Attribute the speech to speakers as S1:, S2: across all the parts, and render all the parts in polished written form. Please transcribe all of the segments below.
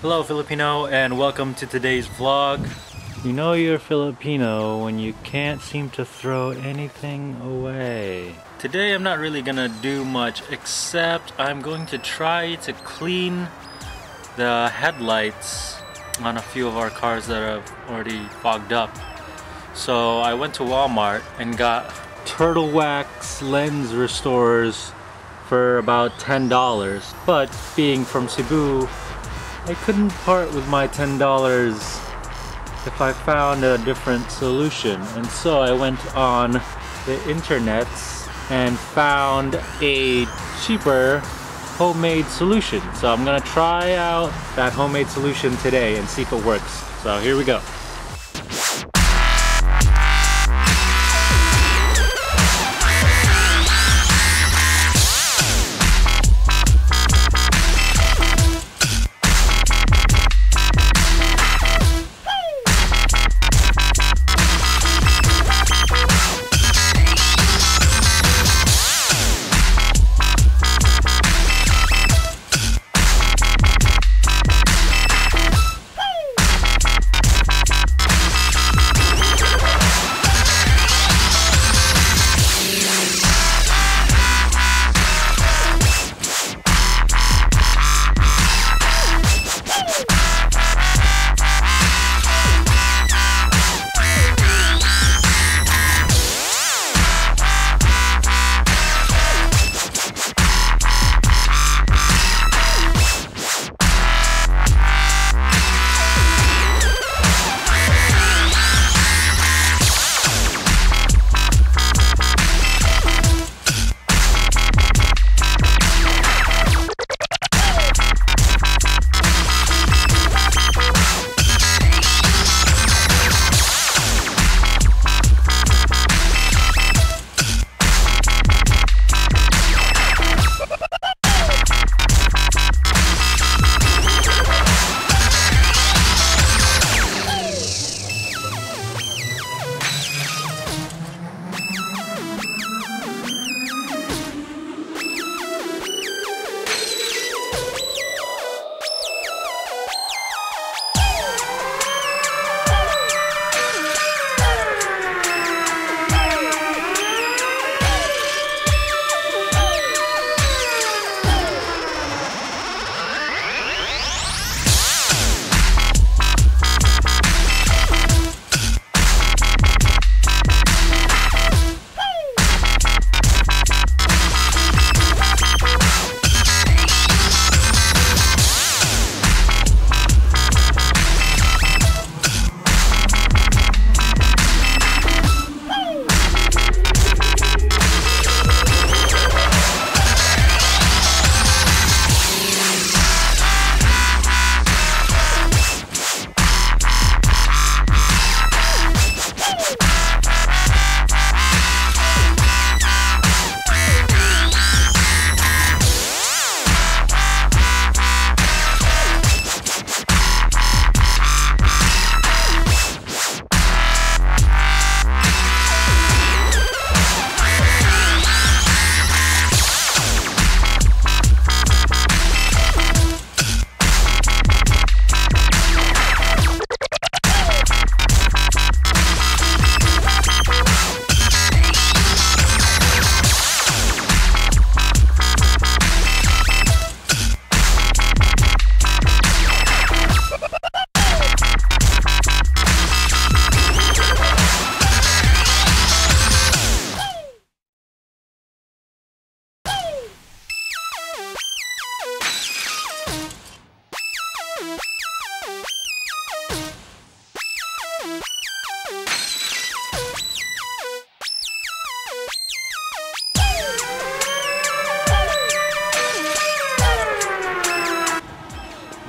S1: Hello Filipino, and welcome to today's vlog. You know you're Filipino when you can't seem to throw anything away. Today I'm not really gonna do much, except I'm going to try to clean the headlights on a few of our cars that have already fogged up. So I went to Walmart and got turtle wax lens restorers for about $10. But being from Cebu, I couldn't part with my $10 if I found a different solution. And so I went on the internet and found a cheaper homemade solution. So I'm gonna try out that homemade solution today and see if it works. So here we go.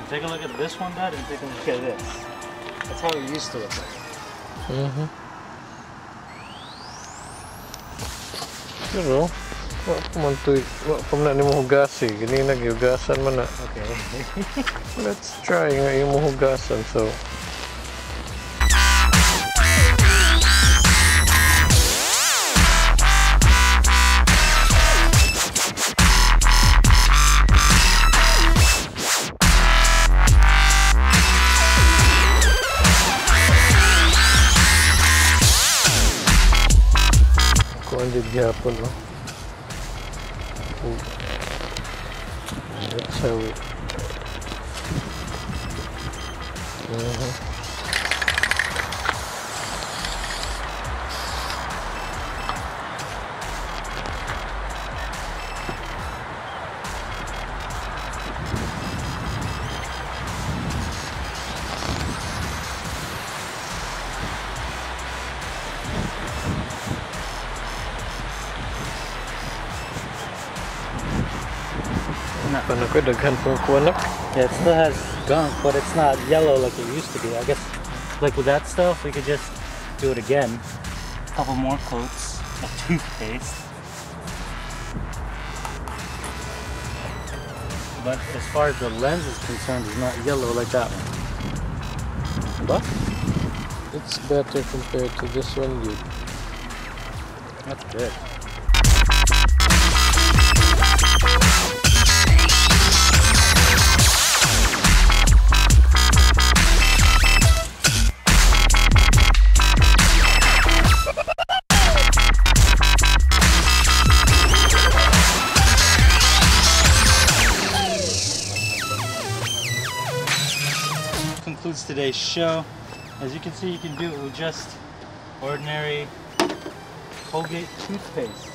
S1: Take a look at this one, Dad, and take a look at this. That's how it used to look like.
S2: Pero, wala pa man mo hugasi. Ganina gihugasan man na.
S1: Okay.
S2: Let's try nga yung hugasan. So, Nandid gihapon, oh. Oh. That's how it. Paano ko daghan pang kuwanak?
S1: Yeah, it still has gunk, but it's not yellow like it used to be. I guess, like with that stuff, we could just do it again. A couple more coats of toothpaste. But as far as the lens is concerned, it's not yellow like that one. But
S2: It's better compared to this one, dude.
S1: that's good. Concludes today's show. As you can see, you can do it with just ordinary Colgate toothpaste.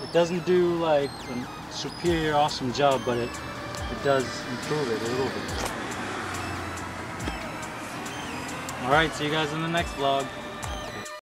S1: It doesn't do like a superior awesome job, but it does improve it a little bit. Alright, see you guys in the next vlog.